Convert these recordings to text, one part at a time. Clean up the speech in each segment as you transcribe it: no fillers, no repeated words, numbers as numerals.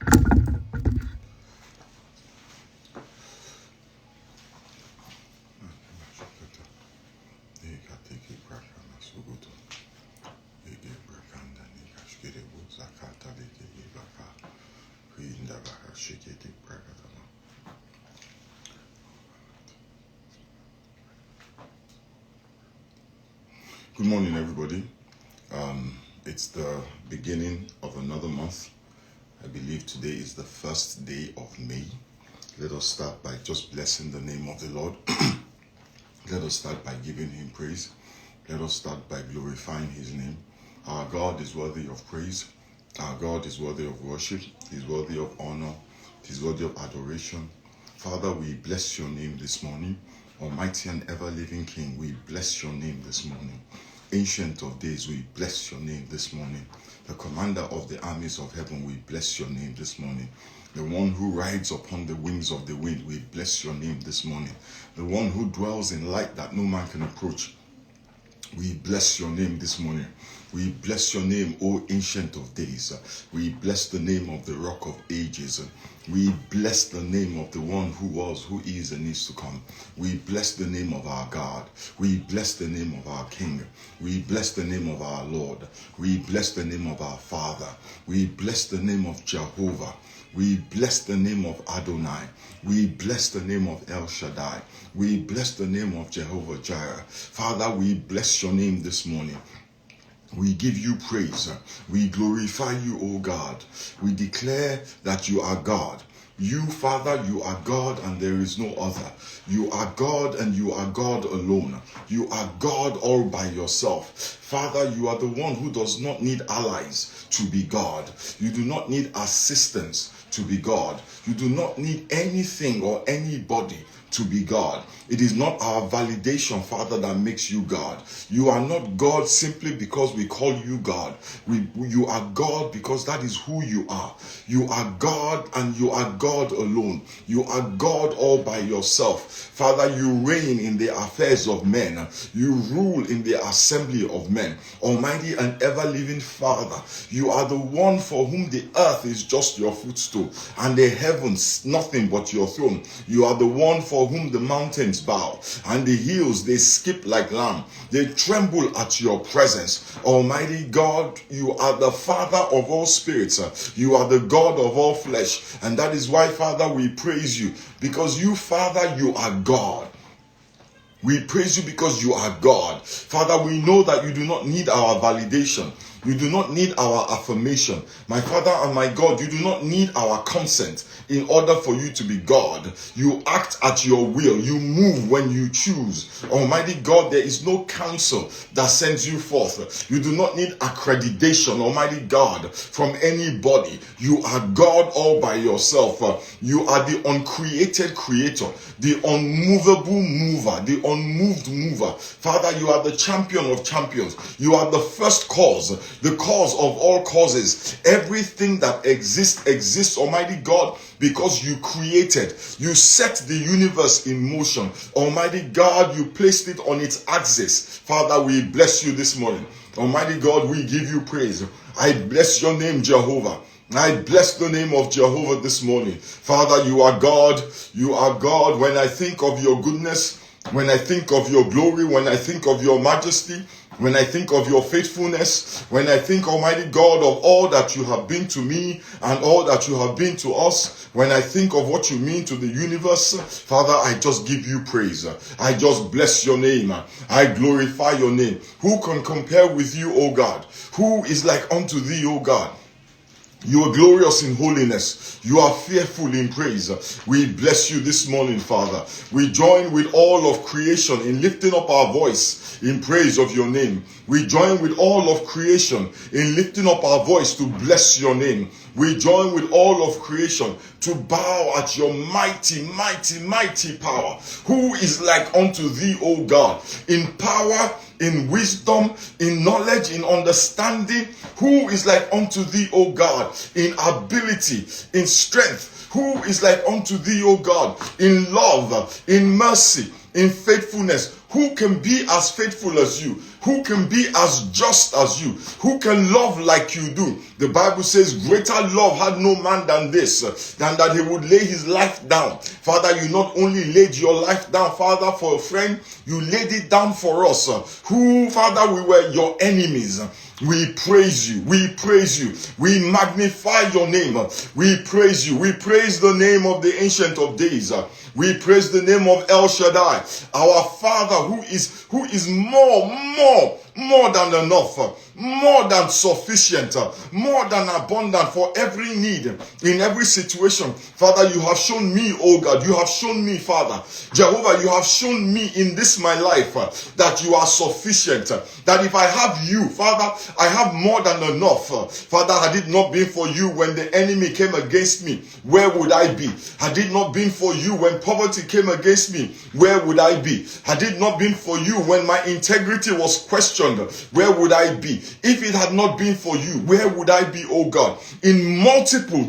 Good morning, everybody. It's the beginning of another month. I believe today is the first day of May. Let us start by just blessing the name of the Lord. Let us start by giving him praise. Let us start by glorifying his name. Our God is worthy of praise. Our God is worthy of worship. He's worthy of honor. He's worthy of adoration. Father, we bless your name this morning. Almighty and ever-living King, we bless your name this morning. Ancient of days, we bless your name this morning. The commander of the armies of heaven, we bless your name this morning. The one who rides upon the wings of the wind, we bless your name this morning. The one who dwells in light that no man can approach, we bless your name this morning. We bless your name, O Ancient of Days. We bless the name of the Rock of Ages. We bless the name of the one who was, who is, and is to come. We bless the name of our God. We bless the name of our King. We bless the name of our Lord. We bless the name of our Father. We bless the name of Jehovah. We bless the name of Adonai. We bless the name of El Shaddai. We bless the name of Jehovah Jireh. Father, we bless your name this morning. We give you praise. We glorify you, O God. We declare that you are God. You, Father, you are God and there is no other. You are God and you are God alone. You are God all by yourself. Father, you are the one who does not need allies to be God. You do not need assistance to be God. You do not need anything or anybody to be God. It is not our validation, Father, that makes you God. You are not God simply because we call you God. You are God because that is who you are. You are God and you are God alone. You are God all by yourself. Father, you reign in the affairs of men. You rule in the assembly of men. Almighty and ever-living Father, you are the one for whom the earth is just your footstool and the heavens nothing but your throne. You are the one for whom the mountains bow and the hills they skip like lamb. They tremble at your presence. Almighty God, you are the Father of all spirits. You are the God of all flesh. And that is why, Father, we praise you. Because you, Father, you are God. We praise you because you are God. Father, we know that you do not need our validation. You do not need our affirmation. My Father and my God, you do not need our consent in order for you to be God. You act at your will. You move when you choose. Almighty God, there is no counsel that sends you forth. You do not need accreditation, Almighty God, from anybody. You are God all by yourself. You are the uncreated creator, the unmovable mover, the unmoved mover. Father, you are the champion of champions. You are the first cause, the cause of all causes. Everything that exists, Almighty God, because you created. You set the universe in motion. Almighty God, you placed it on its axis. Father, we bless you this morning. Almighty God, we give you praise. I bless your name, Jehovah. I bless the name of Jehovah this morning. Father, you are God. You are God. When I think of your goodness, when I think of your glory, when I think of your majesty, when I think of your faithfulness, when I think, Almighty God, of all that you have been to me and all that you have been to us, when I think of what you mean to the universe, Father, I just give you praise. I just bless your name. I glorify your name. Who can compare with you, O God? Who is like unto thee, O God? You are glorious in holiness. You are fearful in praise. We bless you this morning, Father. We join with all of creation in lifting up our voice in praise of your name. We join with all of creation in lifting up our voice to bless your name. We join with all of creation to bow at your mighty, mighty, mighty power. Who is like unto thee, O God, in power, in wisdom, in knowledge, in understanding? Who is like unto thee, O God, in ability, in strength? Who is like unto thee, O God, in love, in mercy, in faithfulness? Who can be as faithful as you? Who can be as just as you? Who can love like you do? The Bible says, greater love had no man than this, than that he would lay his life down. Father, you not only laid your life down, Father, for a friend, you laid it down for us. Who, Father, we were your enemies. We praise you. We praise you. We magnify your name. We praise you. We praise the name of the Ancient of Days. We praise the name of El Shaddai, our Father, who is more than enough, more than sufficient, more than abundant for every need in every situation. Father, you have shown me, oh God, you have shown me, Father, Jehovah, you have shown me in this my life that you are sufficient, that if I have you, Father, I have more than enough. Father, had it not been for you when the enemy came against me, where would I be? Had it not been for you when poverty came against me, where would I be? Had it not been for you when my integrity was questioned, where would I be? If it had not been for you, where would I be, oh God? In multiple,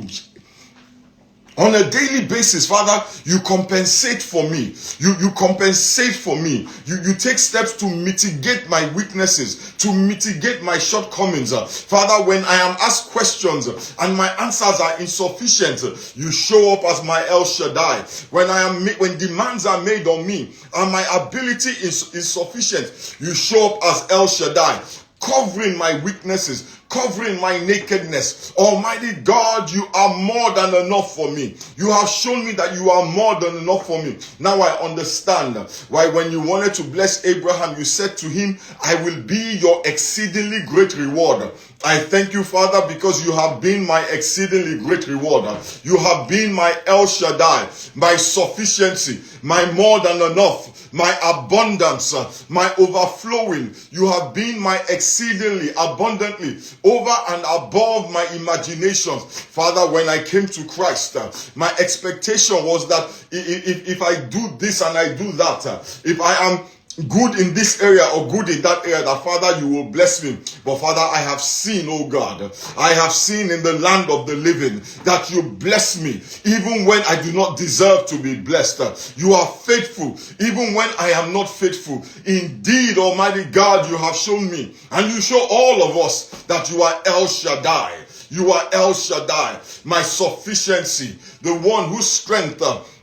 on a daily basis, Father, you compensate for me. You compensate for me. You take steps to mitigate my weaknesses, to mitigate my shortcomings. Father, when I am asked questions and my answers are insufficient, you show up as my El Shaddai. When demands are made on me and my ability is insufficient, you show up as El Shaddai, covering my weaknesses, covering my nakedness. Almighty God, you are more than enough for me. You have shown me that you are more than enough for me. Now I understand why when you wanted to bless Abraham, you said to him, I will be your exceedingly great reward. I thank you, Father, because you have been my exceedingly great reward. You have been my El Shaddai, my sufficiency, my more than enough, my abundance, my overflowing. You have been my exceedingly abundantly over and above my imaginations. Father, when I came to Christ, my expectation was that if I do this and I do that, if I am good in this area or good in that area, that Father, you will bless me. But Father, I have seen, oh God, I have seen in the land of the living that you bless me even when I do not deserve to be blessed. You are faithful even when I am not faithful. Indeed, Almighty God, you have shown me, and you show all of us, that you are El Shaddai. You are El Shaddai, my sufficiency, the one whose strength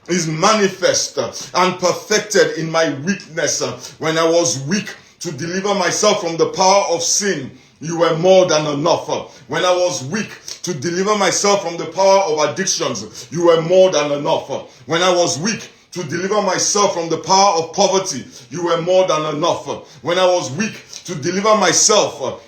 is manifest and perfected in my weakness. When I was weak to deliver myself from the power of sin, you were more than enough. When I was weak to deliver myself from the power of addictions, you were more than enough. When I was weak to deliver myself from the power of poverty, you were more than enough. When I was weak to deliver myself,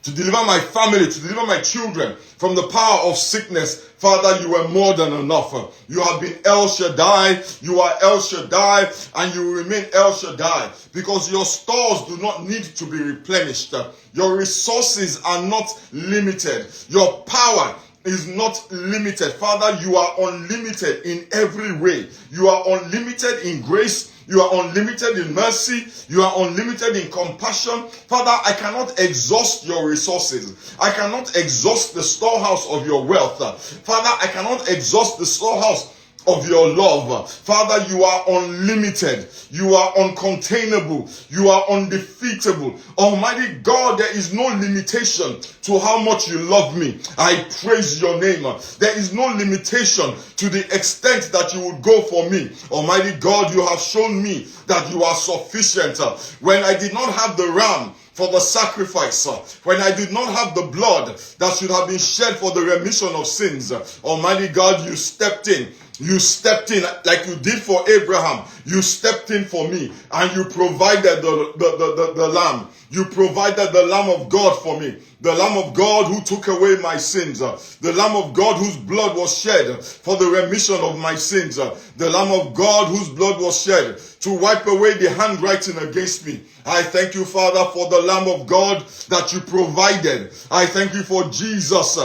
to deliver my family, to deliver my children from the power of sickness, Father, you are more than enough. You have been El Shaddai, you are El Shaddai, and you will remain El Shaddai, because your stores do not need to be replenished. Your resources are not limited. Your power is not limited. Father, you are unlimited in every way. You are unlimited in grace. You are unlimited in mercy. You are unlimited in compassion. Father, I cannot exhaust your resources. I cannot exhaust the storehouse of your wealth. Father, I cannot exhaust the storehouse of your love. Father, you are unlimited. You are uncontainable. You are undefeatable. Almighty God, there is no limitation to how much you love me. I praise your name. There is no limitation to the extent that you would go for me. Almighty God, you have shown me that you are sufficient. When I did not have the ram for the sacrifice, when I did not have the blood that should have been shed for the remission of sins, Almighty God, you stepped in. You stepped in like you did for Abraham. You stepped in for me, and you provided the lamb. You provided the Lamb of God for me. The Lamb of God who took away my sins. The Lamb of God whose blood was shed for the remission of my sins. The Lamb of God whose blood was shed to wipe away the handwriting against me. I thank you, Father, for the Lamb of God that you provided. I thank you for Jesus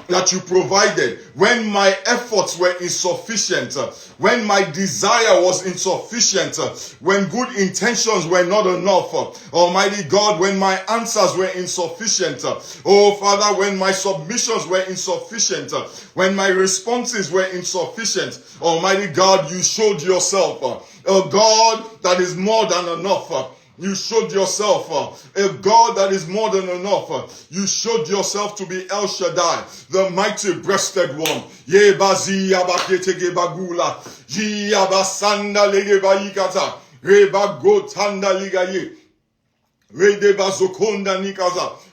that you provided when my efforts were insufficient, when my desire was insufficient, when good intentions were not enough. Almighty God, when my answers were insufficient. Oh Father, when my submissions were insufficient, when my responses were insufficient. Almighty God, you showed yourself a God that is more than enough. You showed yourself a God that is more than enough. You showed yourself to be El Shaddai, the mighty breasted one. Yebazi yabakete gebagula, yabasanda legebayikata, rebagotanda ligaye.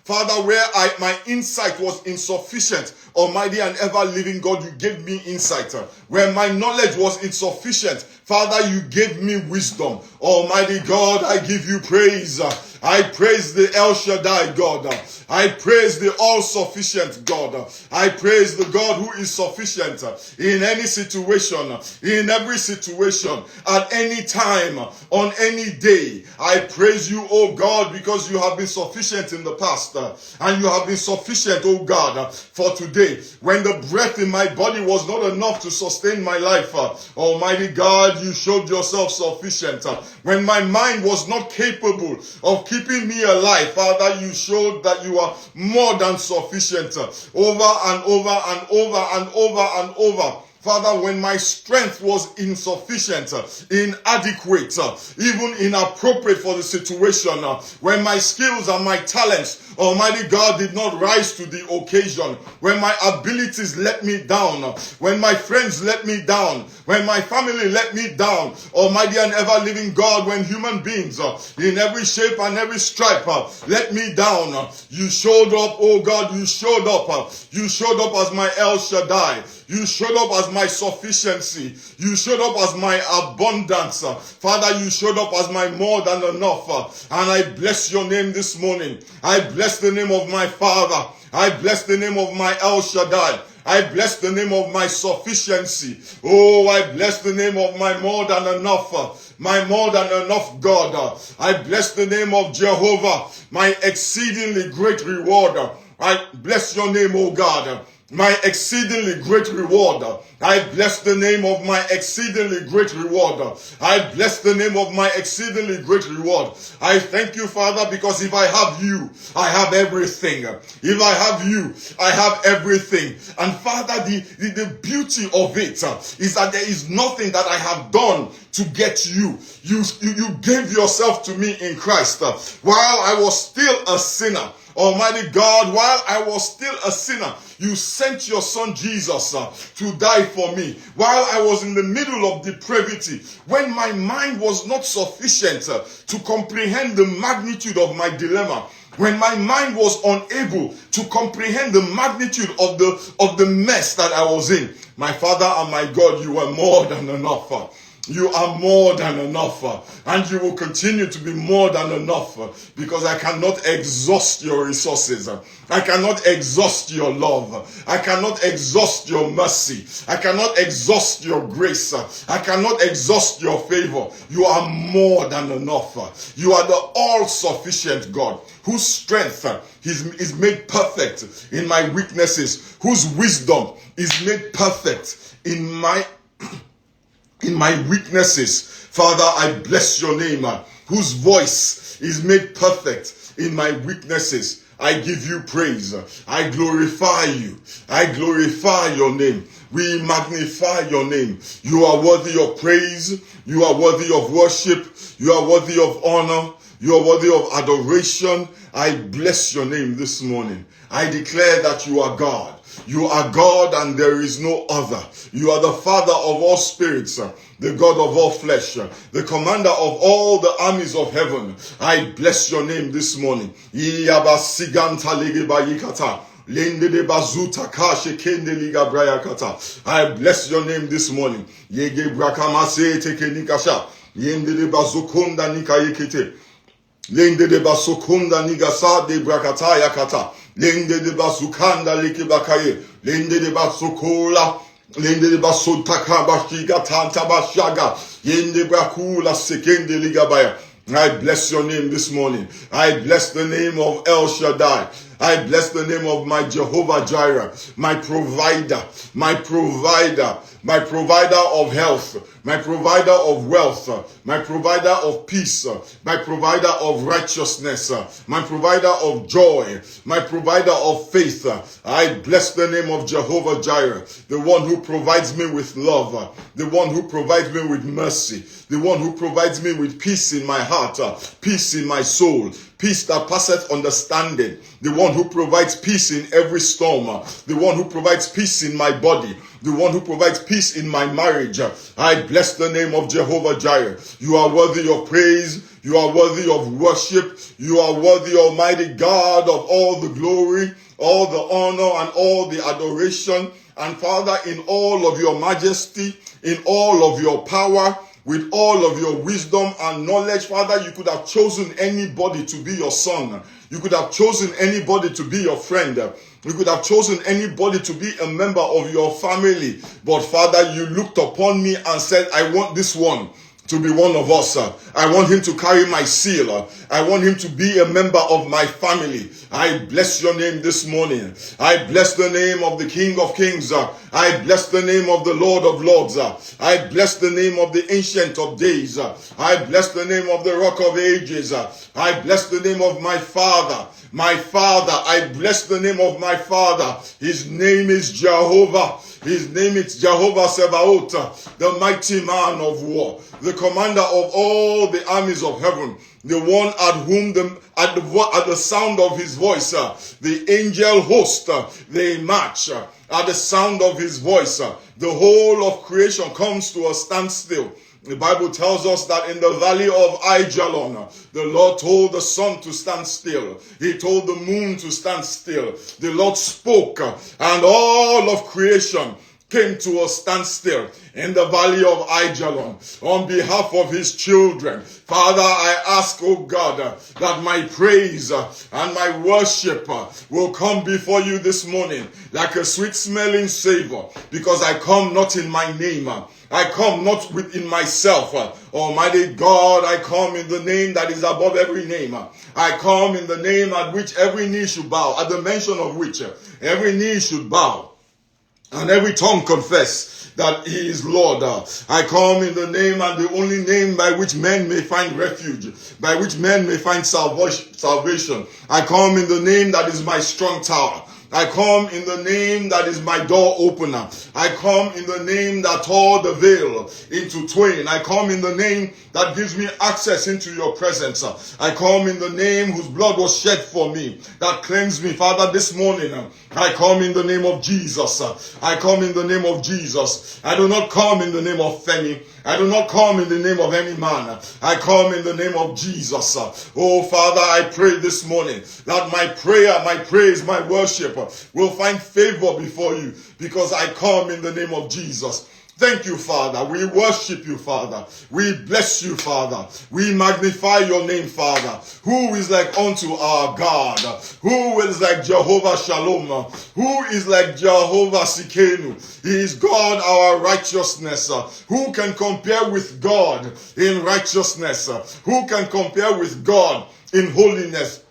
Father, where my insight was insufficient, Almighty and ever-living God, you gave me insight. Where my knowledge was insufficient, Father, you gave me wisdom. Almighty God, I give you praise. I praise the El Shaddai God. I praise the all-sufficient God. I praise the God who is sufficient in any situation, in every situation, at any time, on any day. I praise you, oh God, because you have been sufficient in the past, and you have been sufficient, oh God, for today. When the breath in my body was not enough to sustain my life, Almighty God, you showed yourself sufficient. When my mind was not capable of keeping me alive, Father, you showed that you are more than sufficient, over and over and over and over and over. Father, when my strength was insufficient, inadequate, even inappropriate for the situation, when my skills and my talents, Almighty God, did not rise to the occasion, when my abilities let me down, when my friends let me down, when my family let me down, Almighty and ever-living God, when human beings in every shape and every stripe let me down, you showed up, oh God, you showed up. You showed up as my El Shaddai. You showed up as my sufficiency. You showed up as my abundance. Father, you showed up as my more than enough. And I bless your name this morning. I bless the name of my Father. I bless the name of my El Shaddai. I bless the name of my sufficiency. Oh, I bless the name of my more than enough. My more than enough God. I bless the name of Jehovah, my exceedingly great rewarder. I bless your name, oh God, my exceedingly great reward. I bless the name of my exceedingly great reward. I bless the name of my exceedingly great reward. I thank you, Father, because if I have you, I have everything. If I have you, I have everything. And Father, the beauty of it is that there is nothing that I have done to get you. You gave yourself to me in Christ while I was still a sinner. Almighty God, while I was still a sinner, you sent your son Jesus to die for me. While I was in the middle of depravity, when my mind was not sufficient to comprehend the magnitude of my dilemma, when my mind was unable to comprehend the magnitude of the mess that I was in, my Father and my God, you were more than enough. You are more than enough, and you will continue to be more than enough, because I cannot exhaust your resources. I cannot exhaust your love. I cannot exhaust your mercy. I cannot exhaust your grace. I cannot exhaust your favor. You are more than enough. You are the all-sufficient God, whose strength is made perfect in my weaknesses, whose wisdom is made perfect in my weaknesses. Father, I bless your name, whose voice is made perfect in my weaknesses. I give you praise. I glorify you. I glorify your name. We magnify your name. You are worthy of praise. You are worthy of worship. You are worthy of honor. You are worthy of adoration. I bless your name this morning. I declare that you are God. You are God and there is no other. You are the Father of all spirits, the God of all flesh, the commander of all the armies of heaven. I bless your name this morning. I bless your name this morning. Lende de basokunda nigasa de brakataya kata. Lende de basukanda liki bakaye. Lende de basokola. Lende de basotaka bashika tanta bashaga. Yende brakula sekende ligabaya. I bless your name this morning. I bless the name of El Shaddai. I bless the name of my Jehovah Jireh, my provider, my provider, my provider of health, my provider of wealth, my provider of peace, my provider of righteousness, my provider of joy, my provider of faith. I bless the name of Jehovah Jireh, the one who provides me with love, the one who provides me with mercy, the one who provides me with peace in my heart, peace in my soul, peace that passeth understanding, the one who provides peace in every storm, the one who provides peace in my body, the one who provides peace in my marriage. I bless the name of Jehovah Jireh. You are worthy of praise. You are worthy of worship. You are worthy, Almighty God, of all the glory, all the honor, and all the adoration. And Father, in all of your majesty, in all of your power, with all of your wisdom and knowledge, Father, you could have chosen anybody to be your son. You could have chosen anybody to be your friend. You could have chosen anybody to be a member of your family. But Father, you looked upon me and said, I want this one to be one of us. I want him to carry my seal. I want him to be a member of my family. I bless your name this morning. I bless the name of the King of Kings. I bless the name of the Lord of Lords. I bless the name of the Ancient of Days. I bless the name of the Rock of Ages. I bless the name of my Father. My Father, I bless the name of my Father. His name is Jehovah. His name is Jehovah Sebaot, the mighty man of war, the commander of all the armies of heaven, the one at whom at the sound of his voice, the angel host, they march. At the sound of his voice, the whole of creation comes to a standstill. The Bible tells us that in the valley of Ajalon, the Lord told the sun to stand still. He told the moon to stand still. The Lord spoke, and all of creation came to a standstill in the valley of Ajalon on behalf of his children. Father, I ask, oh God, that my praise and my worship will come before you this morning like a sweet smelling savor, because I come not in my name. I come not within myself. Almighty God, I come in the name that is above every name. I come in the name at which every knee should bow, at the mention of which every knee should bow, and every tongue confess that he is Lord. I come in the name and the only name by which men may find refuge, by which men may find salvation. I come in the name that is my strong tower. I come in the name that is my door opener. I come in the name that tore the veil into twain. I come in the name that gives me access into your presence. I come in the name whose blood was shed for me, that cleansed me. Father, this morning, I come in the name of Jesus. I come in the name of Jesus. I do not come in the name of Femi. I do not come in the name of any man. I come in the name of Jesus. Oh, Father, I pray this morning that my prayer, my praise, my worship will find favor before you, because I come in the name of Jesus. Thank you, Father. We worship you, Father. We bless you, Father. We magnify your name, Father. Who is like unto our God? Who is like Jehovah Shalom? Who is like Jehovah Sikenu? He is God, our righteousness. Who can compare with God in righteousness? Who can compare with God in holiness?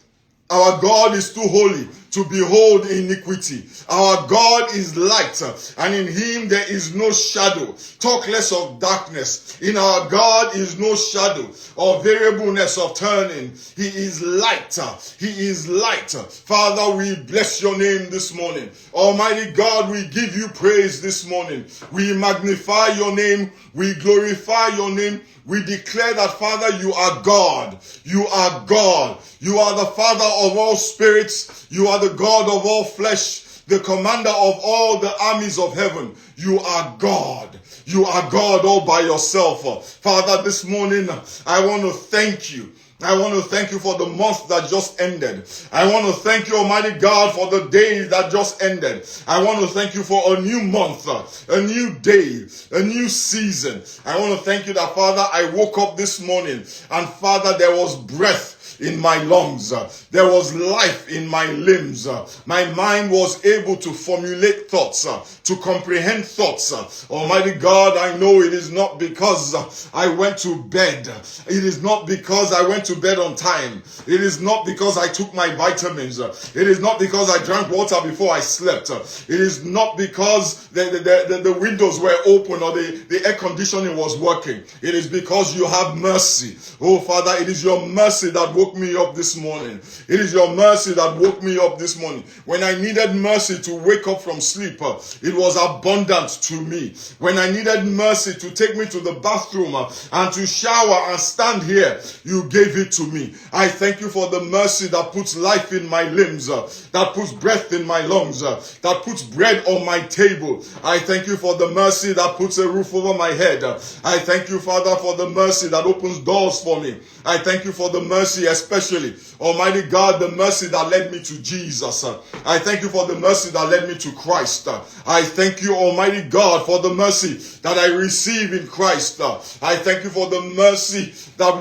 Our God is too holy to behold iniquity. Our God is light, and in him there is no shadow. Talk less of darkness. In our God is no shadow or variableness of turning. He is light. He is light. Father, we bless your name this morning. Almighty God, we give you praise this morning. We magnify your name. We glorify your name. We declare that, Father, you are God. You are God. You are the Father of all spirits. You are the God of all flesh, the commander of all the armies of heaven. You are God. You are God all by yourself. Father, this morning, I want to thank you. I want to thank you for the month that just ended. I want to thank you, Almighty God, for the day that just ended. I want to thank you for a new month, a new day, a new season. I want to thank you that, Father, I woke up this morning and, Father, there was breath in my lungs. There was life in my limbs. My mind was able to formulate thoughts, to comprehend thoughts. Almighty God, I know it is not because I went to bed. It is not because I went to bed on time. It is not because I took my vitamins. It is not because I drank water before I slept. It is not because the windows were open or the air conditioning was working. It is because you have mercy. Oh Father, it is your mercy that woke me up this morning. It is your mercy that woke me up this morning. When I needed mercy to wake up from sleep, it was abundant to me. When I needed mercy to take me to the bathroom and to shower and stand here, you gave it to me. I thank you for the mercy that puts life in my limbs, that puts breath in my lungs, that puts bread on my table. I thank you for the mercy that puts a roof over my head. I thank you, Father, for the mercy that opens doors for me. I thank you for the mercy, especially, Almighty God, the mercy that led me to Jesus. I thank you for the mercy that led me to Christ. I thank you, Almighty God, for the mercy that I receive in Christ. I thank you for the mercy that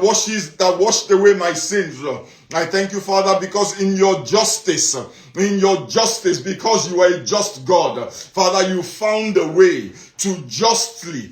washed away my sins. I thank you, Father, because in your justice, because you are a just God, Father, you found a way to justly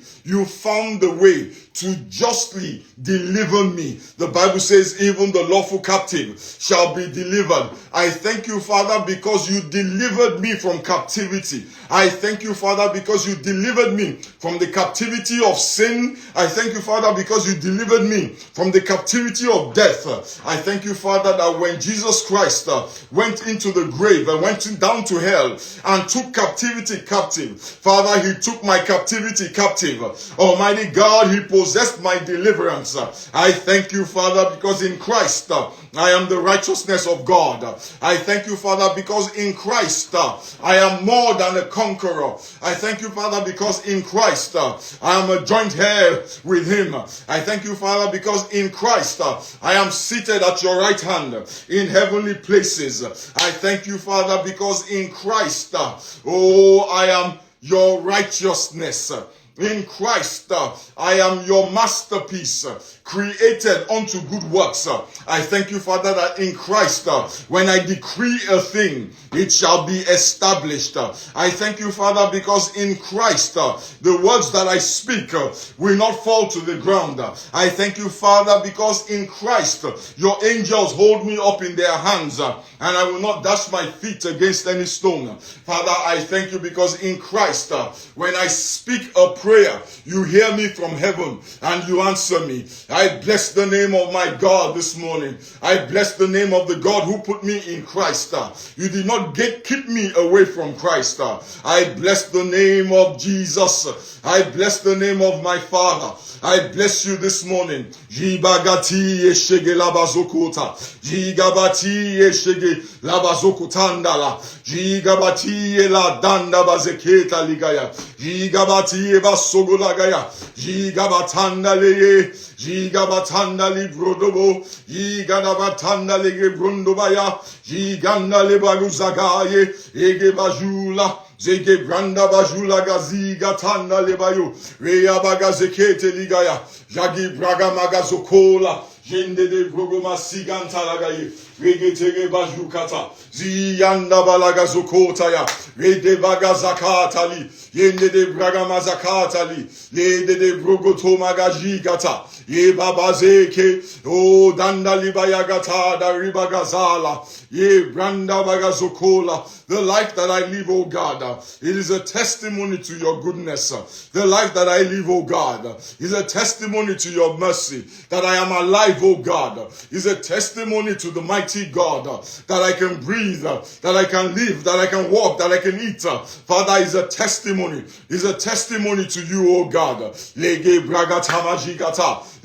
deliver me. The Bible says even the lawful captive shall be delivered. I thank you, Father, because you delivered me from captivity. I thank you, Father, because you delivered me from the captivity of sin. I thank you, Father, because you delivered me from the captivity of death. I thank you, Father, that when Jesus Christ went into the grave and went down to hell and took captivity captive, Father, he took my captivity captive. Almighty God, he possessed my deliverance. I thank you, Father, because in Christ I am the righteousness of God. I thank you, Father, because in Christ I am more than a conqueror. I thank you, Father, because in Christ I am a joint heir with him. I thank you, Father, because in Christ I am seated at your right hand in heavenly places. I thank you, Father, because in Christ, I am your righteousness. In Christ, I am your masterpiece, created unto good works. I thank you, Father, that in Christ, when I decree a thing, it shall be established. I thank you, Father, because in Christ, the words that I speak will not fall to the ground. I thank you, Father, because in Christ, your angels hold me up in their hands, and I will not dash my feet against any stone. Father, I thank you because in Christ, when I speak a prayer, you hear me from heaven and you answer me. I bless the name of my God this morning. I bless the name of the God who put me in Christ. You did not keep me away from Christ. I bless the name of Jesus. I bless the name of my Father. I bless you this morning. Jibagati eshege labazokota. Jigabati eshege labazokotandala. Jigabati ela danda bazeketa ligaya. Jigabati eba sogolagaya. Jigabatanda leye. Jigabatanda librodobo. Jigadabatanda lege brundobaya. Jiganda lebaguzagaye. Ege bajula. Zege branda bajula gazi gatanda lebayo. Reya bagazekete ligaya. Jagi braga magazokola. Jende de brogoma siganta lagaye. Regetege bajukata. Ziyanda balagazokota ya. Rede bagazakata li. Yende de braga mazakata li. Lede de brogoto magajigata. Ye babazeke. O danda libaya gata da ribagazala. Ye branda bagazokola. The life that I live, oh God, it is a testimony to your goodness. The life that I live, oh God, is a testimony to your mercy. That I am alive, oh God, is a testimony to the mighty God. That I can breathe, that I can live, that I can walk, that I can eat. Father, is a testimony. Is a testimony to you, oh God. Lege bragatama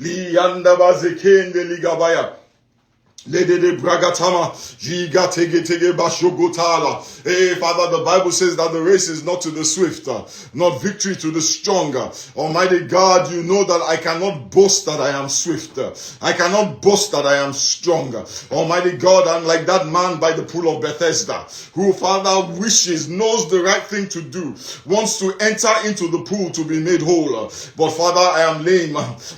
liyanda bazekende ligabaya. Lede de bragatama, jiga tege tege bashogotala. Hey, Father, the Bible says that the race is not to the swift, not victory to the stronger. Almighty God, you know that I cannot boast that I am swift. I cannot boast that I am stronger. Almighty God, I'm like that man by the pool of Bethesda, who, Father, knows the right thing to do, wants to enter into the pool to be made whole. But Father, I am lame.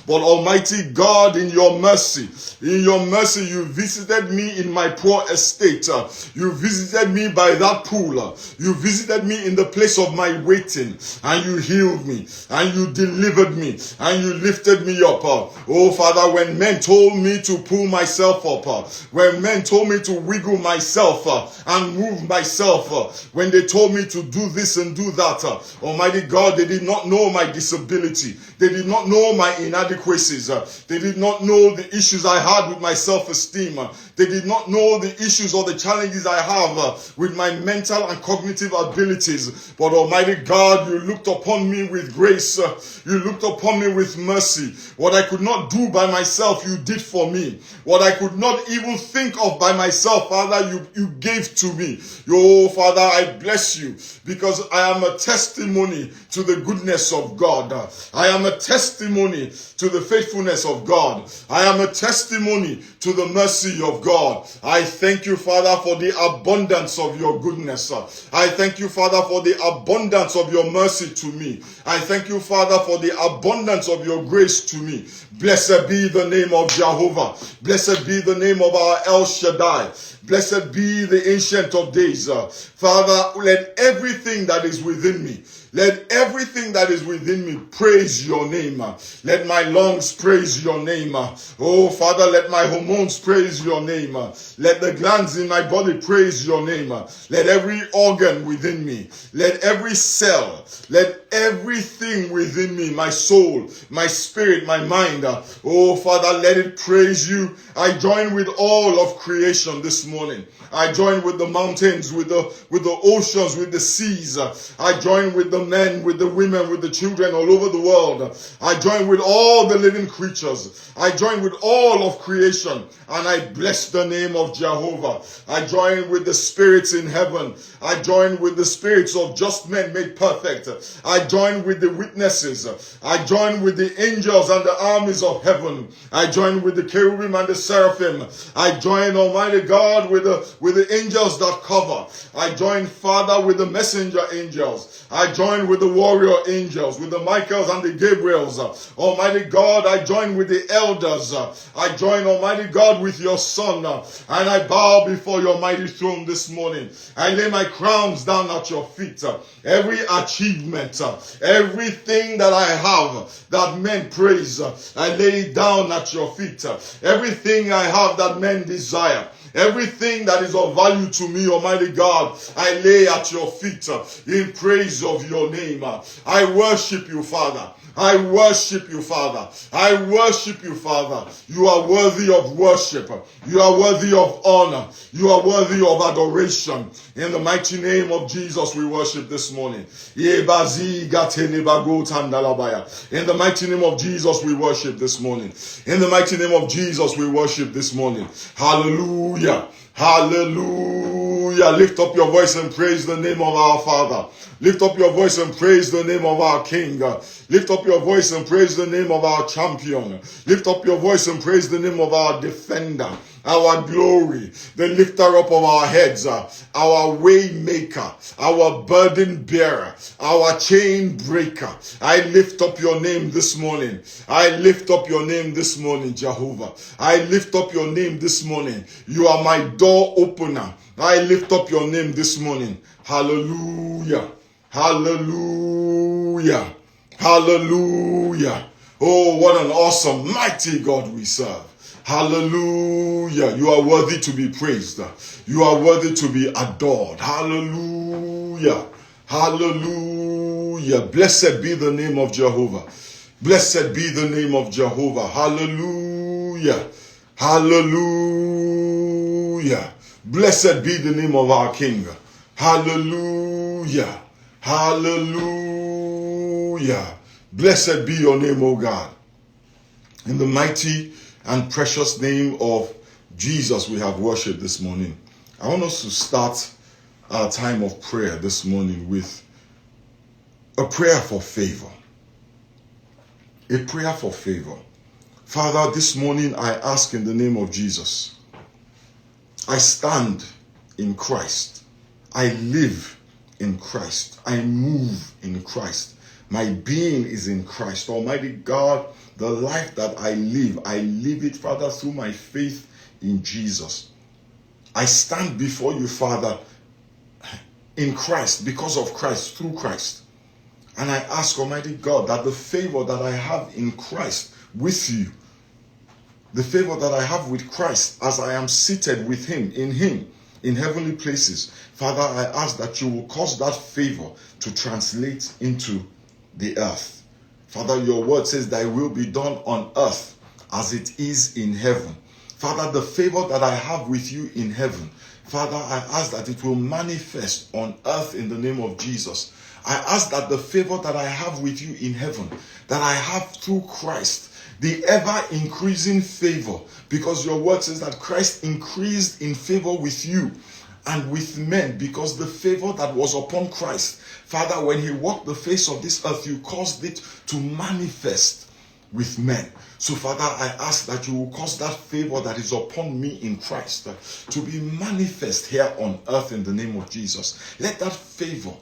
But Almighty God, in your mercy, you visited me in my poor estate. You visited me by that pool. You visited me in the place of my waiting, and you healed me, and you delivered me, and you lifted me up. Oh Father, when men told me to pull myself up, when men told me to wiggle myself and move myself, when they told me to do this and do that, Almighty God, they did not know my disability. They did not know my inadequacies. They did not know the issues I had with my self-esteem. They did not know the issues or the challenges I have with my mental and cognitive abilities. But Almighty God, you looked upon me with grace. You looked upon me with mercy. What I could not do by myself, you did for me. What I could not even think of by myself, Father, you gave to me. Oh, Father, I bless you because I am a testimony to the goodness of God. I am a testimony to the faithfulness of God. I am a testimony to the mercy of God. I thank you, Father, for the abundance of your goodness. I thank you, Father, for the abundance of your mercy to me. I thank you, Father, for the abundance of your grace to me. Blessed be the name of Jehovah. Blessed be the name of our El Shaddai. Blessed be the Ancient of Days. Father, let everything that is within me, let everything that is within me praise your name. Let my lungs praise your name. Oh, Father, let my hormones praise your name. Let the glands in my body praise your name. Let every organ within me, let every cell, let everything within me, my soul, my spirit, my mind, oh, Father, let it praise you. I join with all of creation this morning. I join with the mountains, with the oceans, with the seas. I join with the men, with the women, with the children all over the world. I join with all the living creatures. I join with all of creation, and I bless the name of Jehovah. I join with the spirits in heaven. I join with the spirits of just men made perfect. I join with the witnesses. I join with the angels and the armies of heaven. I join with the cherubim and the seraphim. I join, Almighty God, with the angels that cover. I join, Father, with the messenger angels. I join with the warrior angels, with the Michaels and the Gabriels. Almighty God, I join with the elders. I join, Almighty God, with your Son. And I bow before your mighty throne this morning. I lay my crowns down at your feet. Every achievement, everything that I have that men praise, I lay it down at your feet. Everything I have that men desire, everything that is of value to me, Almighty God, I lay at your feet in praise of your name. I worship you, Father. I worship you, Father. I worship you, Father. You are worthy of worship. You are worthy of honor. You are worthy of adoration. In the mighty name of Jesus, we worship this morning. In the mighty name of Jesus, we worship this morning. In the mighty name of Jesus, we worship this morning. Hallelujah. Hallelujah. Lift up your voice and praise the name of our Father. Lift up your voice and praise the name of our King. Lift up your voice and praise the name of our champion. Lift up your voice and praise the name of our defender, our glory, the lifter up of our heads, our way maker, our burden bearer, our chain breaker. I lift up your name this morning. I lift up your name this morning, Jehovah. I lift up your name this morning. You are my door opener. I lift up your name this morning. Hallelujah. Hallelujah. Hallelujah. Oh, what an awesome, mighty God we serve. Hallelujah. You are worthy to be praised. You are worthy to be adored. Hallelujah. Hallelujah. Blessed be the name of Jehovah. Blessed be the name of Jehovah. Hallelujah. Hallelujah. Blessed be the name of our King. Hallelujah. Hallelujah. Blessed be your name, O God. In the mighty and precious name of Jesus, we have worshiped this morning. I want us to start our time of prayer this morning with a prayer for favor. A prayer for favor. Father, this morning I ask in the name of Jesus. I stand in Christ. I live in Christ. I move in Christ. My being is in Christ. Almighty God, the life that I live it, Father, through my faith in Jesus. I stand before you, Father, in Christ, because of Christ, through Christ. And I ask, Almighty God, that the favor that I have in Christ with you, the favor that I have with Christ as I am seated with him, in heavenly places, Father, I ask that you will cause that favor to translate into the earth. Father, your word says thy will be done on earth as it is in heaven. Father, the favor that I have with you in heaven, Father, I ask that it will manifest on earth in the name of Jesus. I ask that the favor that I have with you in heaven, that I have through Christ, the ever-increasing favor, because your word says that Christ increased in favor with you and with men, because the favor that was upon Christ, Father, when he walked the face of this earth, you caused it to manifest with men. So, Father, I ask that you will cause that favor that is upon me in Christ to be manifest here on earth in the name of Jesus. Let that favor,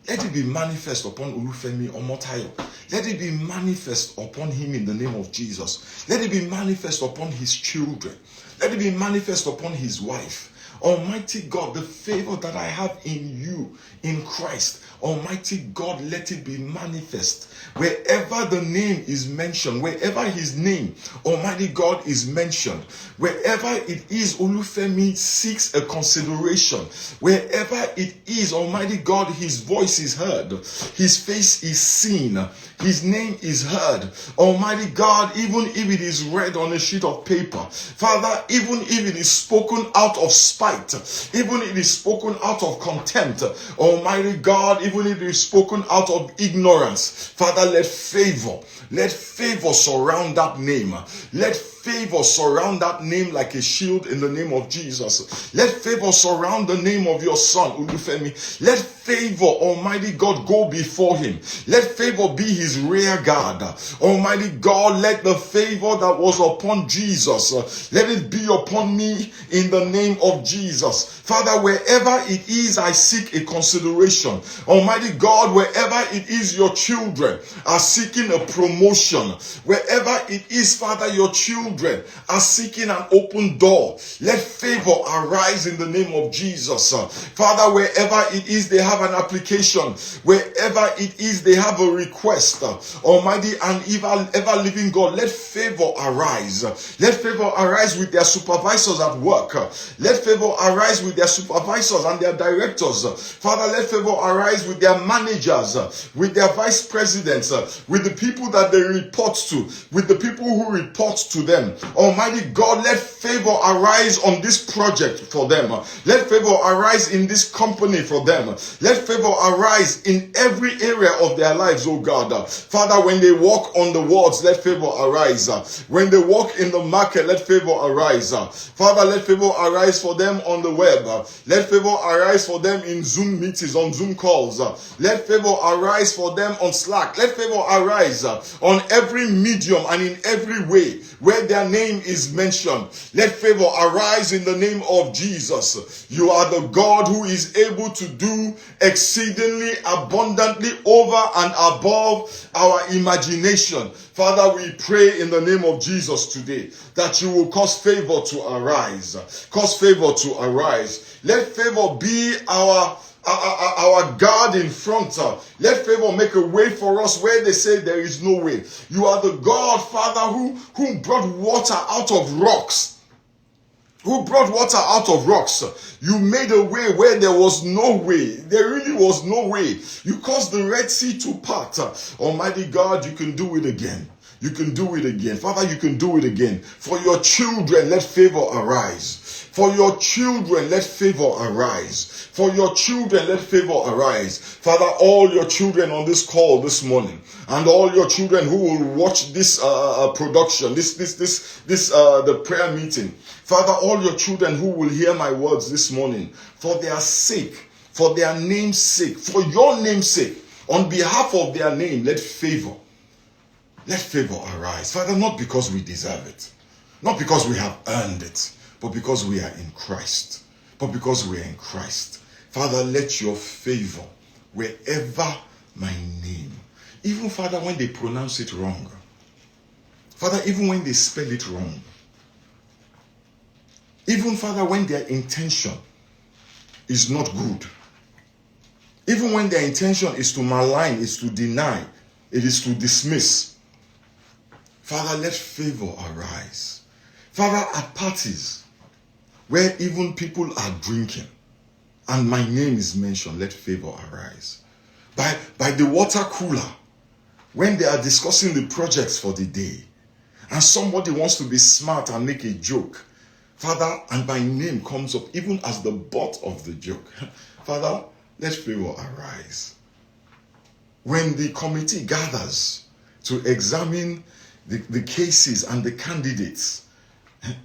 let it be manifest upon Olufemi Omotayo. Let it be manifest upon him in the name of Jesus. Let it be manifest upon his children. Let it be manifest upon his wife. Almighty God, the favor that I have in you, in Christ, Almighty God, let it be manifest. Wherever the name is mentioned, wherever his name, Almighty God, is mentioned, wherever it is Olufemi seeks a consideration, wherever it is, Almighty God, his voice is heard, his face is seen, his name is heard. Almighty God, even if it is read on a sheet of paper, Father, even if it is spoken out of spite, even if it is spoken out of contempt, Almighty God, even if it is spoken out of ignorance, Father, let favor surround that name. Let favor surround that name like a shield in the name of Jesus. Let favor surround the name of your son, Olufemi. Let favor, Almighty God, go before him. Let favor be his rear guard. Almighty God, let the favor that was upon Jesus, let it be upon me in the name of Jesus. Father, wherever it is I seek a consideration, Almighty God, wherever it is your children are seeking a promotion, wherever it is, Father, your children are seeking an open door, let favor arise in the name of Jesus. Father, wherever it is they have an application, wherever it is they have a request, Almighty and ever living God, let favor arise. Let favor arise with their supervisors at work. Let favor arise with their supervisors and their directors. Father, let favor arise with their managers, with their vice presidents, with the people that they report to, with the people who report to them. Almighty God, let favor arise on this project for them. Let favor arise in this company for them. Let favor arise in every area of their lives, oh God. Father, when they walk on the wards, let favor arise. When they walk in the market, let favor arise. Father, let favor arise for them on the web. Let favor arise for them in Zoom meetings, on Zoom calls. Let favor arise for them on Slack. Let favor arise on every medium and in every way where their name is mentioned. Let favor arise in the name of Jesus. You are the God who is able to do exceedingly abundantly over and above our imagination. Father, we pray in the name of Jesus today that you will cause favor to arise. Cause favor to arise. Let favor be our God in front. Let favor make a way for us where they say there is no way. You are the God, Father, who brought water out of rocks. Who brought water out of rocks. You made a way where there was no way. There really was no way. You caused the Red Sea to part. Almighty God, you can do it again. You can do it again. Father, you can do it again. For your children, let favor arise. For your children, let favor arise. For your children, let favor arise. Father, all your children on this call this morning, and all your children who will watch this production, the prayer meeting. Father, all your children who will hear my words this morning, for their sake, for their name's sake, for your name's sake, on behalf of their name, let favor arise. Father, not because we deserve it, not because we have earned it, but because we are in Christ. But because we are in Christ. Father, let your favor, wherever my name, even, Father, when they pronounce it wrong, Father, even when they spell it wrong, Even, Father, when their intention is not good, even when their intention is to malign, is to deny, it is to dismiss, Father, let favor arise. Father, at parties where even people are drinking and my name is mentioned, let favor arise. By the water cooler, when they are discussing the projects for the day, and somebody wants to be smart and make a joke, Father, and my name comes up even as the butt of the joke, Father, let favor arise. When the committee gathers to examine the cases and the candidates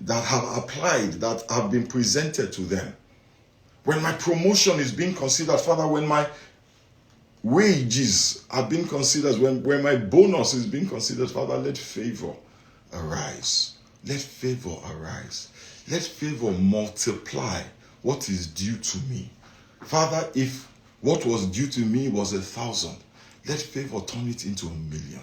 that have applied, that have been presented to them, when my promotion is being considered, Father, when my wages are being considered, when my bonus is being considered, Father, let favor arise. Let favor arise. Let favor multiply what is due to me. Father, if what was due to me was 1,000, let favor turn it into 1,000,000.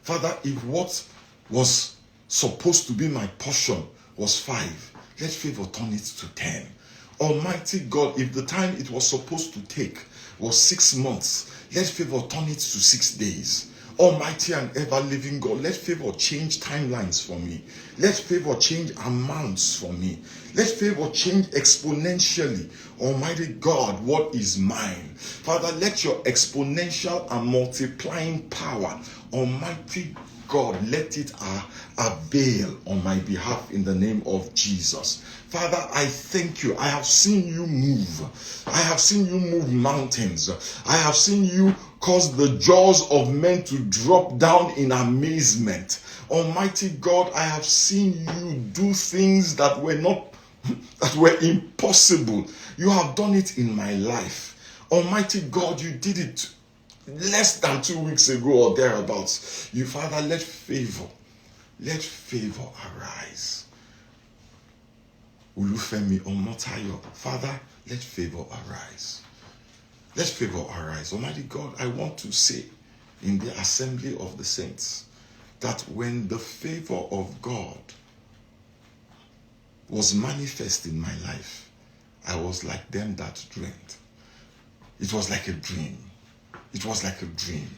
Father, if what was supposed to be my portion was 5, let favor turn it to 10. Almighty God, if the time it was supposed to take was 6 months, let favor turn it to 6 days. Almighty and ever-living God, let favor change timelines for me. Let favor change amounts for me. Let favor change exponentially, Almighty God, what is mine. Father, let your exponential and multiplying power, Almighty God, let it avail on my behalf in the name of Jesus. Father, I thank you. I have seen you move. I have seen you move mountains. I have seen you cause the jaws of men to drop down in amazement. Almighty God, I have seen you do things that were impossible. You have done it in my life. Almighty God, you did it less than 2 weeks ago or thereabouts. You, Father, let favor arise. Ulufemi Omotayo, Father, let favor arise. Let favor arise. Almighty God, I want to say in the assembly of the saints that when the favor of God was manifest in my life, I was like them that dreamed. It was like a dream. It was like a dream.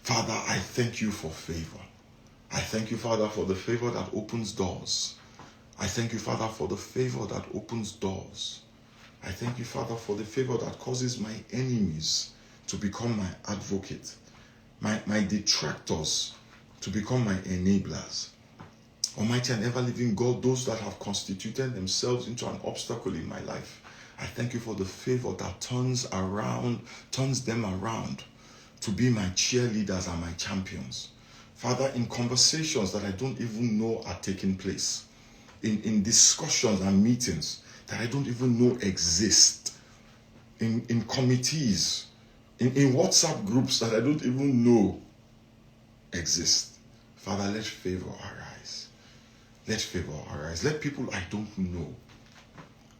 Father, I thank you for favor. I thank you, Father, for the favor that opens doors. I thank you, Father, for the favor that opens doors. I thank you, Father, for the favor that causes my enemies to become my advocate, my detractors to become my enablers. Almighty and ever-living God, those that have constituted themselves into an obstacle in my life, I thank you for the favor that turns them around to be my cheerleaders and my champions. Father, in conversations that I don't even know are taking place, in discussions and meetings that I don't even know exist, in committees, in WhatsApp groups that I don't even know exist. Father, let favor arise. Let favor arise. Let people I don't know,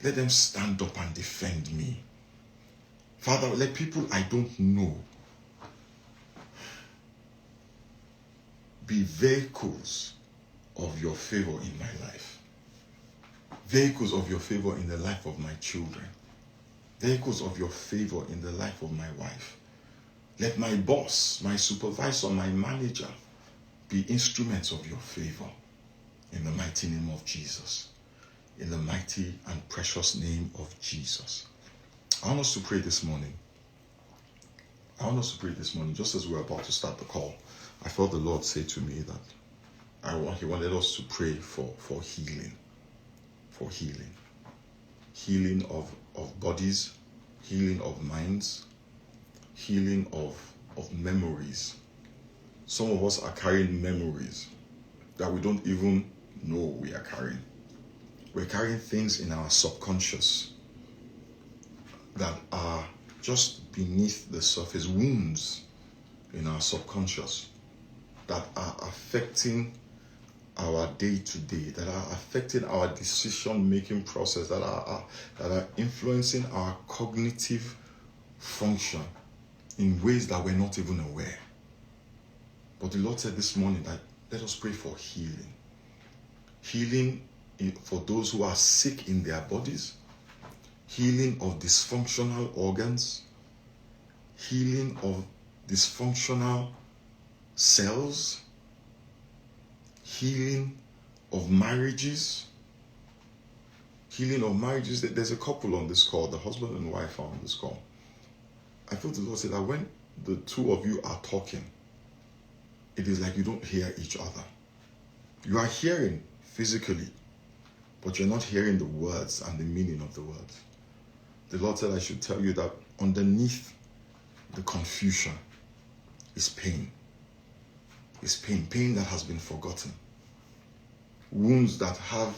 let them stand up and defend me. Father, let people I don't know be vehicles of your favor in my life. Vehicles of your favor in the life of my children. Vehicles of your favor in the life of my wife. Let my boss, my supervisor, my manager be instruments of your favor. In the mighty name of Jesus. In the mighty and precious name of Jesus. I want us to pray this morning. Just as we're about to start the call. I felt the Lord say to me that He wanted us to pray for healing. For healing. Healing of bodies, healing of minds, healing of memories. Some of us are carrying memories that we don't even know we are carrying. We're carrying things in our subconscious that are just beneath the surface, wounds in our subconscious that are affecting our day-to-day, that are affecting our decision-making process, that are influencing our cognitive function in ways that we're not even aware. But the Lord said this morning that let us pray for healing. Healing for those who are sick in their bodies, healing of dysfunctional organs, healing of dysfunctional cells, healing of marriages. Healing of marriages. There's a couple on this call, the husband and wife are on this call. I feel the Lord say that when the two of you are talking, it is like you don't hear each other. You are hearing physically, but you're not hearing the words and the meaning of the words. The Lord said I should tell you that underneath the confusion is pain. It's pain. Pain that has been forgotten. Wounds that have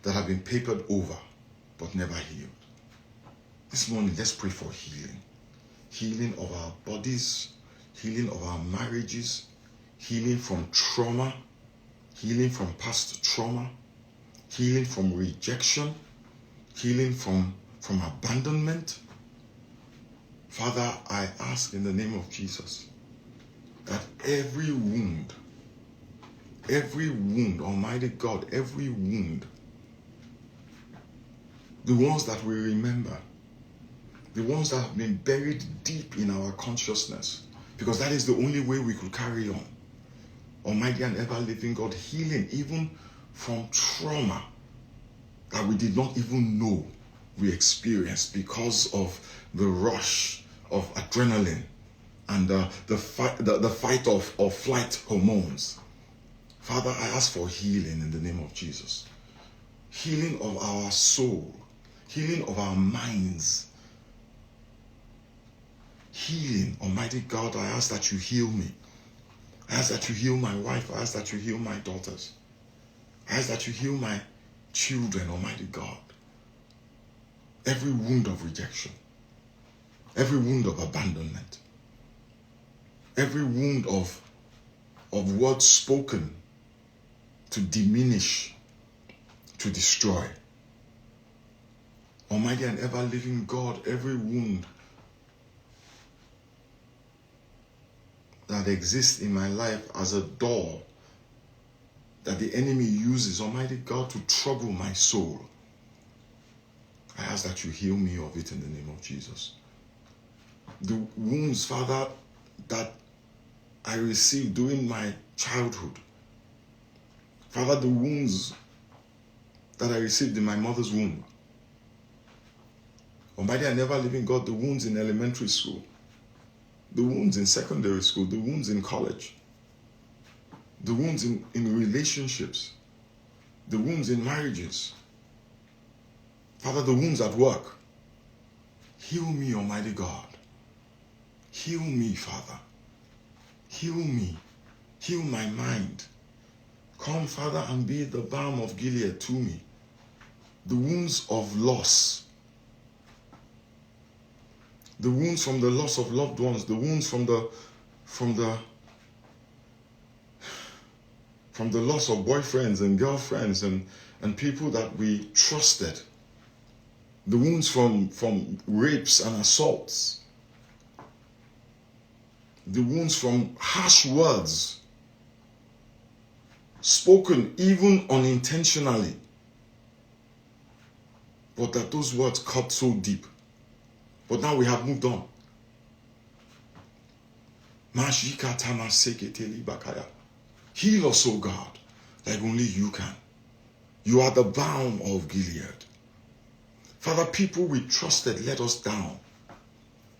been papered over but never healed. This morning, let's pray for healing. Healing of our bodies, healing of our marriages, healing from trauma, healing from past trauma, healing from rejection, healing from abandonment. Father, I ask in the name of Jesus that every wound, Almighty God, every wound, the ones that we remember, the ones that have been buried deep in our consciousness, because that is the only way we could carry on. Almighty and ever-living God, healing even from trauma that we did not even know we experienced because of the rush of adrenaline and the fight of flight hormones. Father, I ask for healing in the name of Jesus. Healing of our soul, healing of our minds. Healing, Almighty God, I ask that you heal me. I ask that you heal my wife. I ask that you heal my daughters. I ask that you heal my children, Almighty God. Every wound of rejection, every wound of abandonment, every wound of words spoken to diminish, to destroy. Almighty and ever-living God, every wound that exists in my life as a door that the enemy uses, Almighty God, to trouble my soul, I ask that you heal me of it in the name of Jesus. The wounds, Father, that I received during my childhood, Father, the wounds that I received in my mother's womb, Almighty and ever-living God, the wounds in elementary school, the wounds in secondary school, the wounds in college, the wounds in relationships, the wounds in marriages, Father, the wounds at work. Heal me, Almighty God. Heal me, Father. Heal me. Heal my mind. Come, Father, and be the balm of Gilead to me. The wounds of loss, the wounds from the loss of loved ones, the wounds from the loss of boyfriends and girlfriends and people that we trusted, the wounds from rapes and assaults, the wounds from harsh words spoken even unintentionally, but that those words cut so deep. But now we have moved on. Heal us, O God, like only you can. You are the balm of Gilead. Father, people we trusted let us down.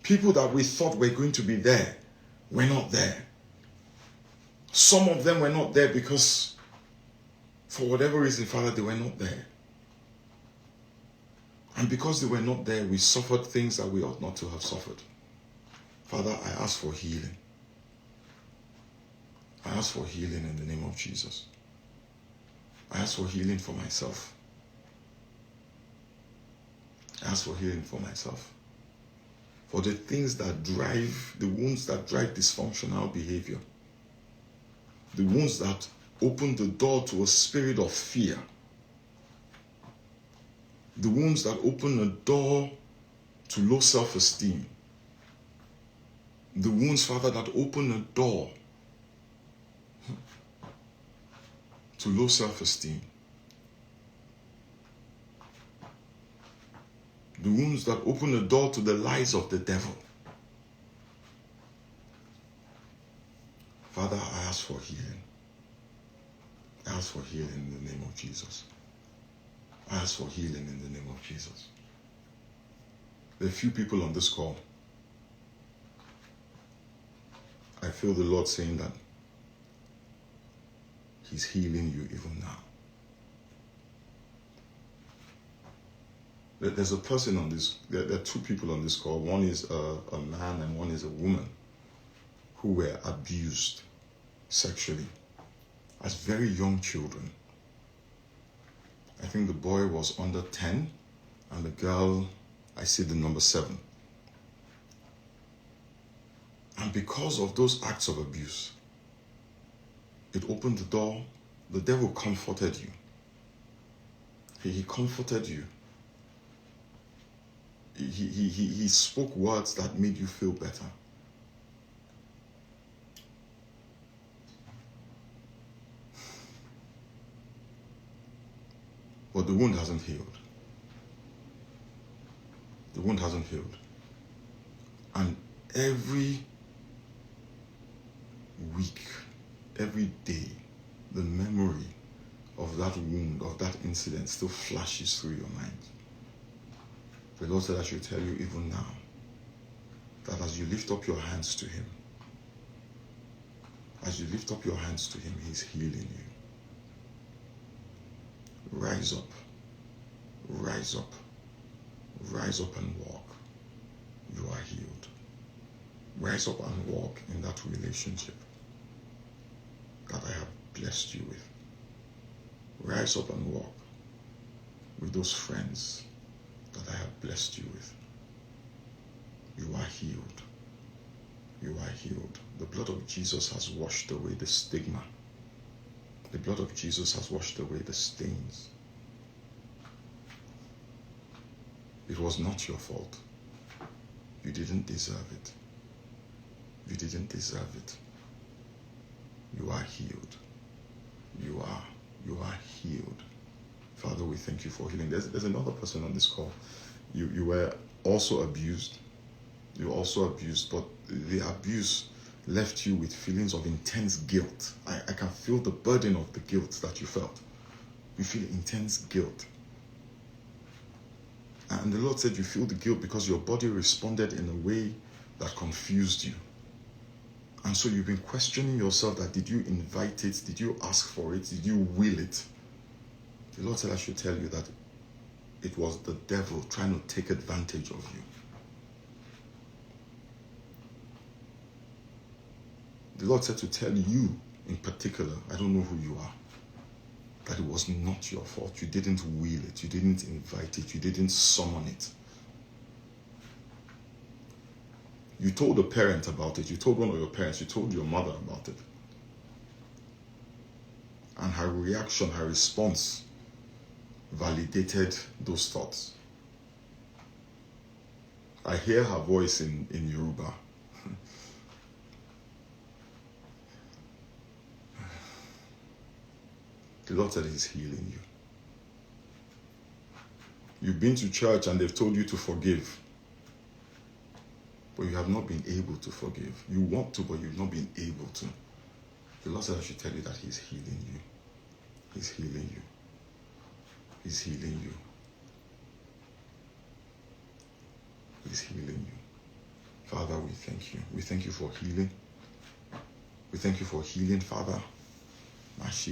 People that we thought were going to be there were not there. Some of them were not there because, for whatever reason, Father, they were not there. And because they were not there, we suffered things that we ought not to have suffered. Father, I ask for healing. I ask for healing in the name of Jesus. I ask for healing for myself. I ask for healing for myself. For the things that drive, the wounds that drive dysfunctional behavior. The wounds that open the door to a spirit of fear. The wounds that open a door to low self-esteem. The wounds, Father, that open a door to low self-esteem. The wounds that open the door to the lies of the devil. Father, I ask for healing. I ask for healing in the name of Jesus. I ask for healing in the name of Jesus. There are few people on this call. I feel the Lord saying that He's healing you even now. There's a person on this, there are two people on this call. One is a man and one is a woman who were abused sexually as very young children. I think the boy was under 10 and the girl, I see the number 7. And because of those acts of abuse, it opened the door. The devil comforted you. He comforted you. He spoke words that made you feel better. But the wound hasn't healed. The wound hasn't healed. And every week, every day, the memory of that wound, of that incident still flashes through your mind. The Lord said I should tell you even now that as you lift up your hands to Him, as you lift up your hands to Him, He's healing you. Rise up, rise up, rise up and walk. You are healed. Rise up and walk in that relationship that I have blessed you with. Rise up and walk with those friends that I have blessed you with. You are healed. You are healed. The blood of Jesus has washed away the stigma. The blood of Jesus has washed away the stains. It was not your fault. You didn't deserve it. You didn't deserve it. You are healed. You are healed. Father, we thank you for healing. There's another person on this call. You were also abused. You were also abused, but the abuse left you with feelings of intense guilt. I can feel the burden of the guilt that you felt. You feel intense guilt. And the Lord said you feel the guilt because your body responded in a way that confused you. And so you've been questioning yourself that did you invite it? Did you ask for it? Did you will it? The Lord said I should tell you that it was the devil trying to take advantage of you. The Lord said to tell you in particular, I don't know who you are, that it was not your fault. You didn't will it. You didn't invite it. You didn't summon it. You told a parent about it. You told one of your parents. You told your mother about it. And her reaction, her response validated those thoughts. I hear her voice in Yoruba. The Lord said He's healing you. You've been to church and they've told you to forgive, but you have not been able to forgive. You want to, but you've not been able to. The Lord said I should tell you that He's healing you. He's healing you. He's healing you. He's healing you. Father, we thank you. We thank you for healing. We thank you for healing, Father. There's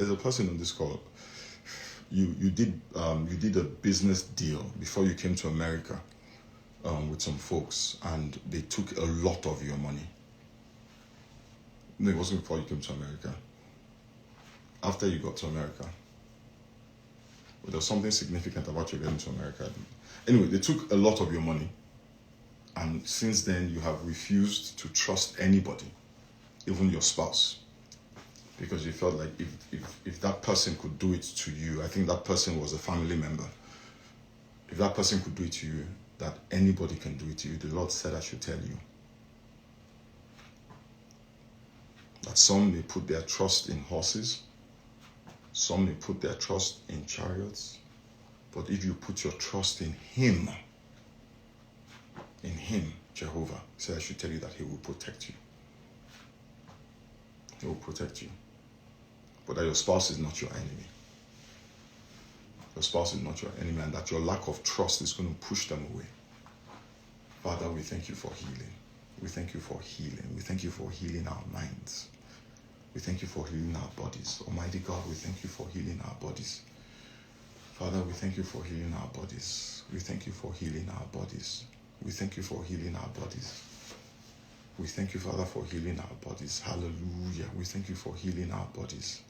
a person on this call. You did a business deal before you came to America with some folks, and they took a lot of your money. No, it wasn't before you came to America. After you got to America, well, there was something significant about you getting to America. Anyway, they took a lot of your money. And since then, you have refused to trust anybody, even your spouse, because you felt like if that person could do it to you, I think that person was a family member. If that person could do it to you, that anybody can do it to you. The Lord said I should tell you that that some may put their trust in horses, some may put their trust in chariots, but if you put your trust in Him, Jehovah, He said I should tell you that He will protect you. He will protect you. But that your spouse is not your enemy. Your spouse is not your enemy, and that your lack of trust is going to push them away. Father, we thank you for healing. We thank you for healing. We thank you for healing our minds. We thank you for healing our bodies. Almighty God, we thank you for healing our bodies. Father, we thank you for healing our bodies. We thank you for healing our bodies. We thank you for healing our bodies. We thank you, Father, for healing our bodies. Hallelujah. We thank you for healing our bodies.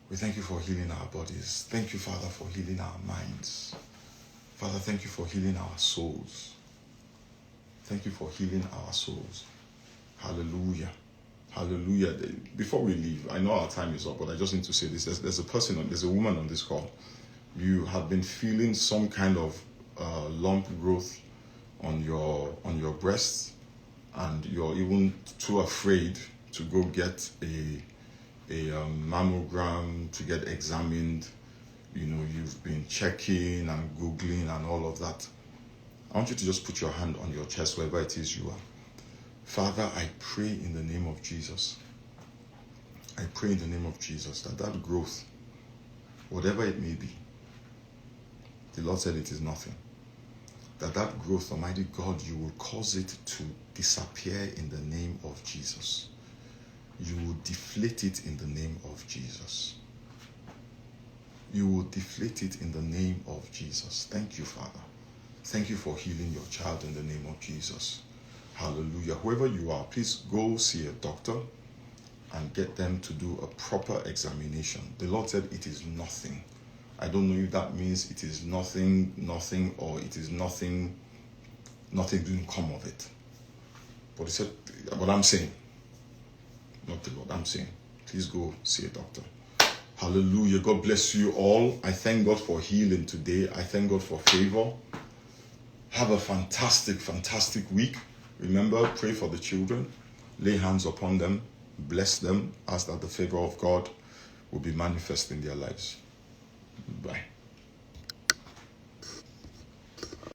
We thank you for healing our bodies. Thank you, Father, for healing our minds. Father, thank you for healing our souls. Thank you for healing our souls. Hallelujah. Hallelujah. Before we leave, I know our time is up, but I just need to say this. There's a woman on this call. You have been feeling some kind of lump growth on your breasts, and you're even too afraid to go get a mammogram to get examined. You know, you've been checking and Googling and all of that. I want you to just put your hand on your chest wherever it is you are. Father, I pray in the name of Jesus. I pray in the name of Jesus that growth, whatever it may be, the Lord said it is nothing. That growth, Almighty God, you will cause it to disappear in the name of Jesus. You will deflate it in the name of Jesus. You will deflate it in the name of Jesus. Thank you, Father. Thank you for healing your child in the name of Jesus. Hallelujah. Whoever you are, please go see a doctor and get them to do a proper examination. The Lord said it is nothing. I don't know if that means it is nothing, or it is nothing didn't come of it. But He said, what I'm saying, not the Lord, I'm saying, please go see a doctor. Hallelujah. God bless you all. I thank God for healing today. I thank God for favor. Have a fantastic, fantastic week. Remember, pray for the children. Lay hands upon them. Bless them. Ask that the favor of God will be manifest in their lives. Bye.